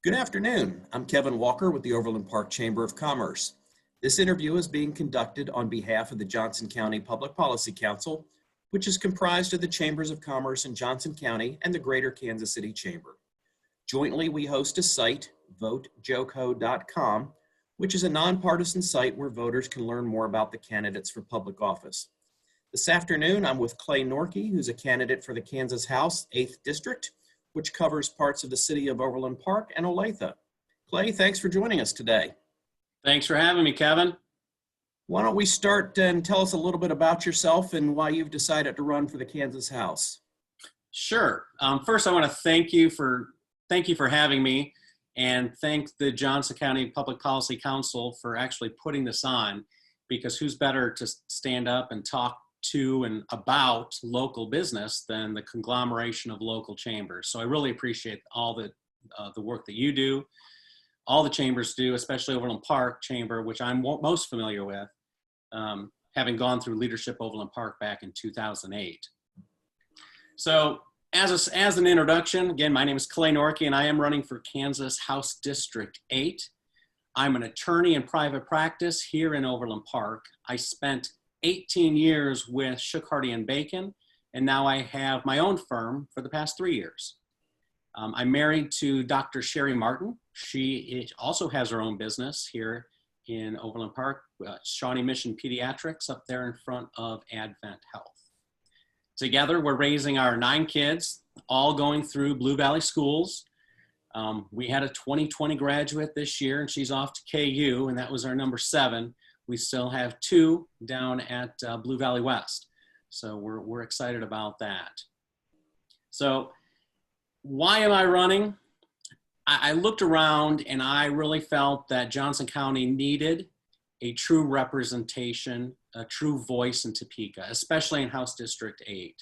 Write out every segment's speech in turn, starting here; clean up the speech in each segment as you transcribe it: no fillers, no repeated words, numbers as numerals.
Good afternoon. I'm Kevin Walker with the Overland Park Chamber of Commerce. This interview is being conducted on behalf of the Johnson County Public Policy Council, which is comprised of the Chambers of Commerce in Johnson County and the Greater Kansas City Chamber. Jointly, we host a site, votejoco.com, which is a nonpartisan site where voters can learn more about the candidates for public office. This afternoon, I'm with Clay Norkey, who's a candidate for the Kansas House 8th District, which covers parts of the city of Overland Park and Olathe. Clay, thanks for joining us today. Thanks for having me, Kevin. Why don't we start and tell us a little bit about yourself and why you've decided to run for the Kansas House? Sure. First, I want to thank you for having me, and thank the Johnson County Public Policy Council for actually putting this on, because who's better to stand up and talk to and about local business than the conglomeration of local chambers. So I really appreciate all the work that you do, all the chambers do, especially Overland Park Chamber, which I'm most familiar with, having gone through Leadership Overland Park back in 2008. So as an introduction, again, my name is Clay Norkey, and I am running for Kansas House District 8. I'm an attorney in private practice here in Overland Park. I spent 18 years with Shook, Hardy & Bacon, and now I have my own firm for the past 3 years. I'm married to Dr. Sherry Martin. She also has her own business here in Overland Park, Shawnee Mission Pediatrics, up there in front of Advent Health. Together, we're raising our 9 kids, all going through Blue Valley schools. We had a 2020 graduate this year, and she's off to KU, and that was our number 7. We still have 2 down at Blue Valley West. So we're excited about that. So why am I running? I looked around and I really felt that Johnson County needed a true representation, a true voice in Topeka, especially in House District 8.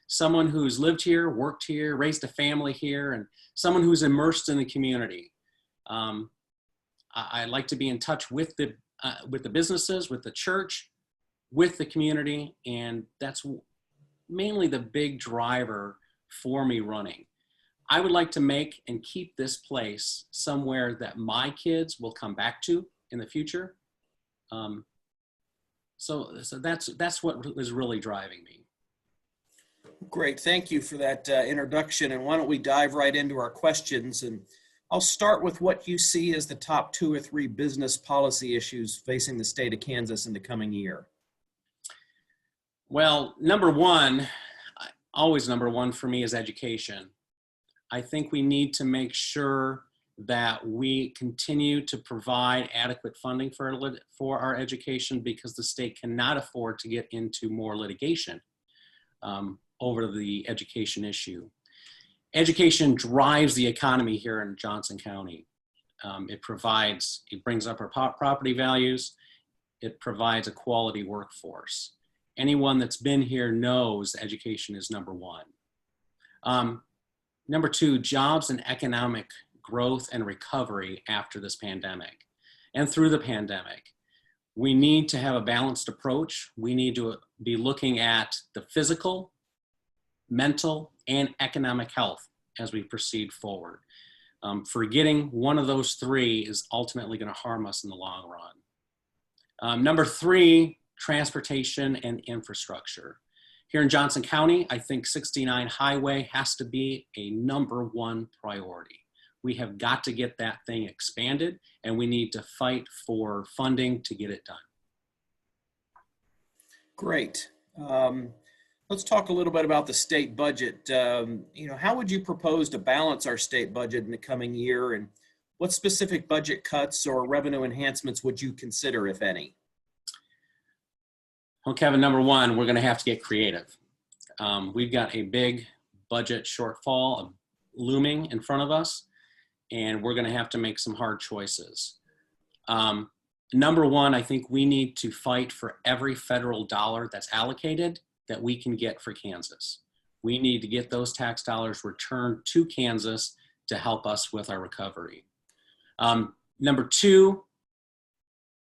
Someone who's lived here, worked here, raised a family here, and someone who's immersed in the community. I like to be in touch with the businesses, with the church, with the community, and that's mainly the big driver for me running. I would like to make and keep this place somewhere that my kids will come back to in the future. So that's what is really driving me. Great, thank you for that introduction. And why don't we dive right into our questions? And I'll start with what you see as the top 2 or 3 business policy issues facing the state of Kansas in the coming year. Well, number one for me is education. I think we need to make sure that we continue to provide adequate funding for our education, because the state cannot afford to get into more litigation over the education issue. Education drives the economy here in Johnson County. It brings up our property values. It provides a quality workforce. Anyone that's been here knows education is number 1. Number 2, jobs and economic growth and recovery after this pandemic and through the pandemic. We need to have a balanced approach. We need to be looking at the physical, mental, and economic health as we proceed forward. Forgetting one of those 3 is ultimately going to harm us in the long run. Number 3, transportation and infrastructure. Here in Johnson County, I think 69 Highway has to be a number 1 priority. We have got to get that thing expanded, and we need to fight for funding to get it done. Great. Let's talk a little bit about the state budget. How would you propose to balance our state budget in the coming year, and what specific budget cuts or revenue enhancements would you consider, if any? Well, Kevin, number 1, we're going to have to get creative. We've got a big budget shortfall looming in front of us, and we're going to have to make some hard choices. Number 1, I think we need to fight for every federal dollar that's allocated that we can get for Kansas. We need to get those tax dollars returned to Kansas to help us with our recovery. Number 2,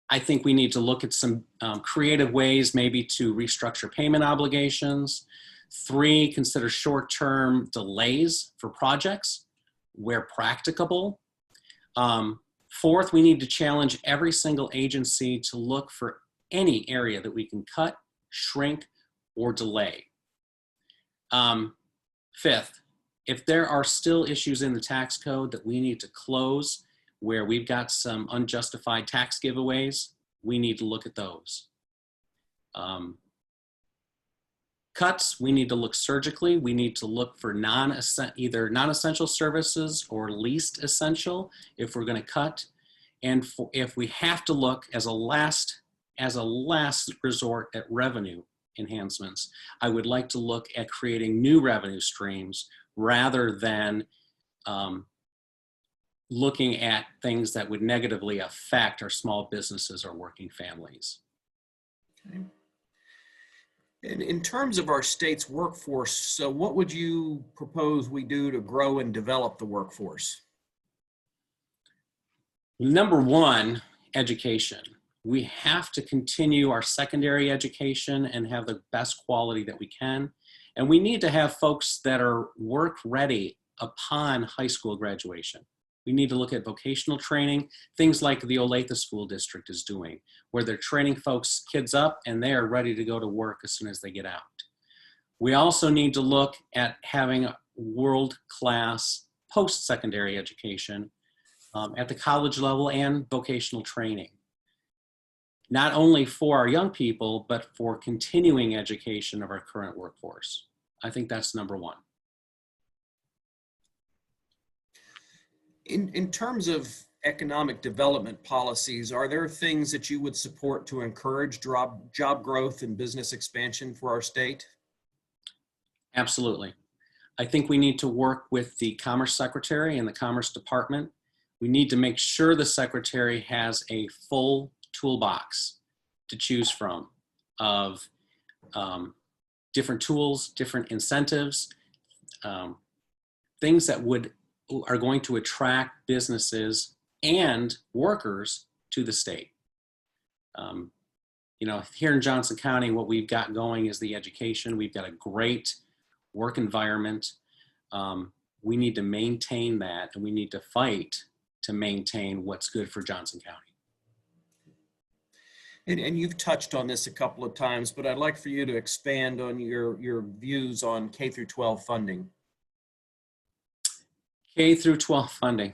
I think we need to look at some creative ways maybe to restructure payment obligations. 3, consider short-term delays for projects where practicable. Fourth, we need to challenge every single agency to look for any area that we can cut, shrink, or delay. Fifth, if there are still issues in the tax code that we need to close, where we've got some unjustified tax giveaways, we need to look at those. Cuts, we need to look surgically. We need to look for either non-essential services or least essential if we're going to cut. And if we have to look as a last resort at revenue enhancements, I would like to look at creating new revenue streams rather than looking at things that would negatively affect our small businesses or working families. Okay. In terms of our state's workforce, so what would you propose we do to grow and develop the workforce? Number one, education. We have to continue our secondary education and have the best quality that we can. And we need to have folks that are work ready upon high school graduation. We need to look at vocational training, things like the Olathe School District is doing, where they're training kids up and they are ready to go to work as soon as they get out. We also need to look at having world-class post-secondary education at the college level and vocational training. Not only for our young people, but for continuing education of our current workforce. I think that's number one. In terms of economic development policies, are there things that you would support to encourage job growth and business expansion for our state? Absolutely. I think we need to work with the Commerce Secretary and the Commerce Department. We need to make sure the Secretary has a full toolbox to choose from of different tools, different incentives, things that are going to attract businesses and workers to the state. Here in Johnson County, what we've got going is the education. We've got a great work environment. We need to maintain that, and we need to fight to maintain what's good for Johnson County. And you've touched on this a couple of times, but I'd like for you to expand on your views on K through 12 funding. K through 12 funding.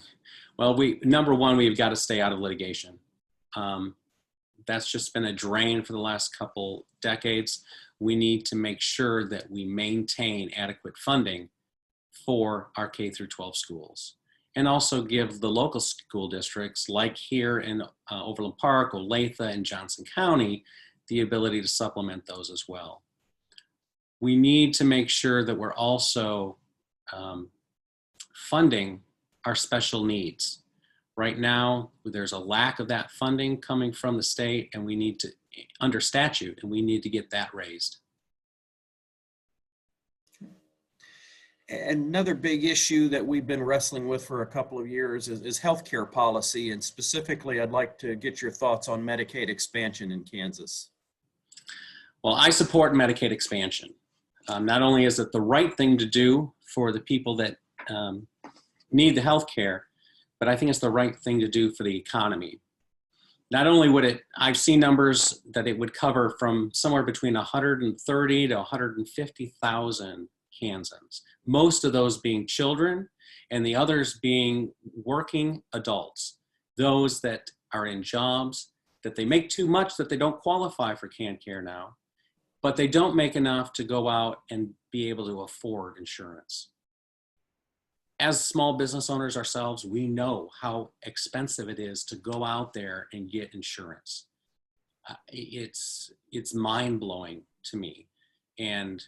Well, number one, we've got to stay out of litigation. That's just been a drain for the last couple decades. We need to make sure that we maintain adequate funding for our K through 12 schools, and also give the local school districts, like here in Overland Park, Olathe, and Johnson County, the ability to supplement those as well. We need to make sure that we're also funding our special needs. Right now, there's a lack of that funding coming from the state, and we need to, under statute, and we need to get that raised. Another big issue that we've been wrestling with for a couple of years is healthcare policy, and specifically, I'd like to get your thoughts on Medicaid expansion in Kansas. Well, I support Medicaid expansion. Not only is it the right thing to do for the people that need the health care, but I think it's the right thing to do for the economy. Not only would it, I've seen numbers that it would cover from somewhere between 130 to 150,000 Kansans, most of those being children and the others being working adults, those that are in jobs that they make too much that they don't qualify for CanCare now, but they don't make enough to go out and be able to afford insurance. As small business owners ourselves, we know how expensive it is to go out there and get insurance. It's mind-blowing to me. And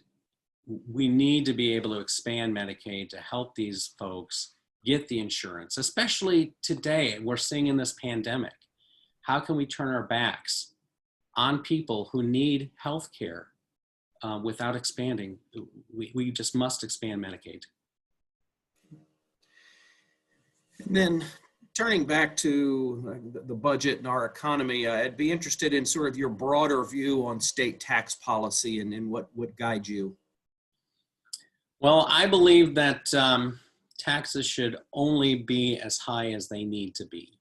we need to be able to expand Medicaid to help these folks get the insurance, especially today. We're seeing in this pandemic, how can we turn our backs on people who need health care without expanding? We just must expand Medicaid. And then turning back to the budget and our economy, I'd be interested in sort of your broader view on state tax policy and what would guide you. Well, I believe that taxes should only be as high as they need to be.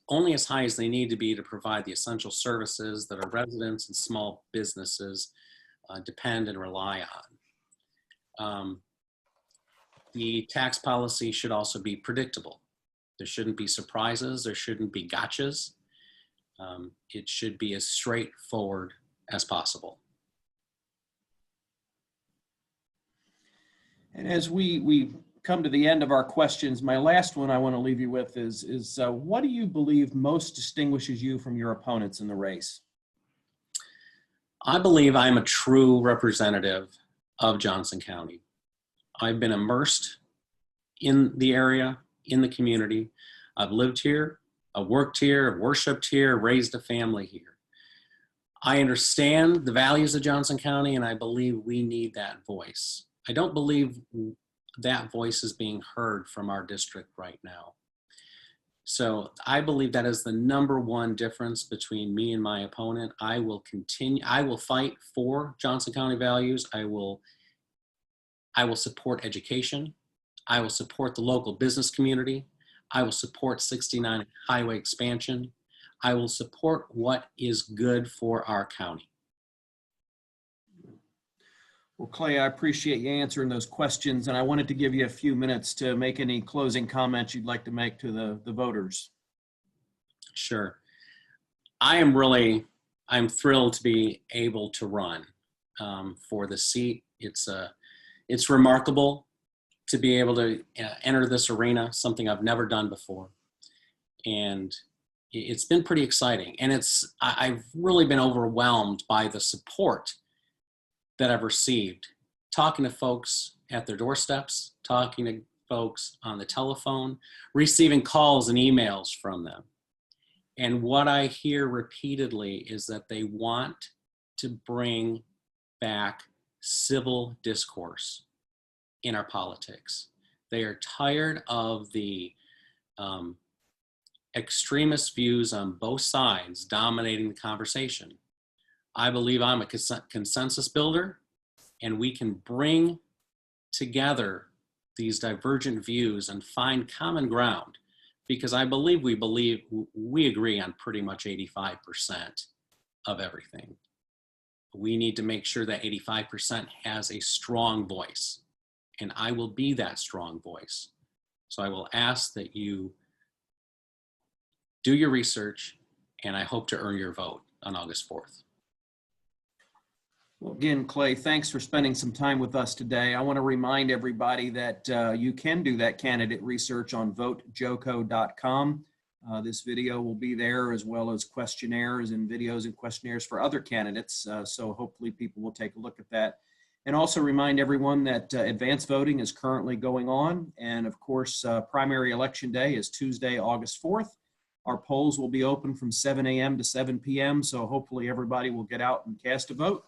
Only as high as they need to be to provide the essential services that our residents and small businesses depend and rely on. The tax policy should also be predictable. There shouldn't be surprises. There shouldn't be gotchas. It should be as straightforward as possible. And as we come to the end of our questions, my last one I want to leave you with is what do you believe most distinguishes you from your opponents in the race? I believe I'm a true representative of Johnson County. I've been immersed in the area, in the community. I've lived here, I've worked here, I've worshiped here, raised a family here. I understand the values of Johnson County, and I believe we need that voice. I don't believe that voice is being heard from our district right now. So I believe that is the #1 difference between me and my opponent. I will fight for Johnson County values. I will support education. I will support the local business community. I will support 69 highway expansion. I will support what is good for our county. Well, Clay, I appreciate you answering those questions, and I wanted to give you a few minutes to make any closing comments you'd like to make to the voters. Sure. I'm thrilled to be able to run for the seat. It's remarkable to be able to enter this arena, something I've never done before. And it's been pretty exciting. And I've really been overwhelmed by the support that I've received, talking to folks at their doorsteps, talking to folks on the telephone, receiving calls and emails from them. And what I hear repeatedly is that they want to bring back civil discourse in our politics. They are tired of the extremist views on both sides dominating the conversation. I believe I'm a consensus builder, and we can bring together these divergent views and find common ground, because I believe we agree on pretty much 85% of everything. We need to make sure that 85% has a strong voice, and I will be that strong voice. So I will ask that you do your research, and I hope to earn your vote on August 4th. Well, again, Clay, thanks for spending some time with us today. I want to remind everybody that you can do that candidate research on votejoco.com. This video will be there, as well as questionnaires and videos and questionnaires for other candidates. So hopefully people will take a look at that. And also remind everyone that advance voting is currently going on. And of course, primary election day is Tuesday, August 4th. Our polls will be open from 7 a.m. to 7 p.m. So hopefully everybody will get out and cast a vote.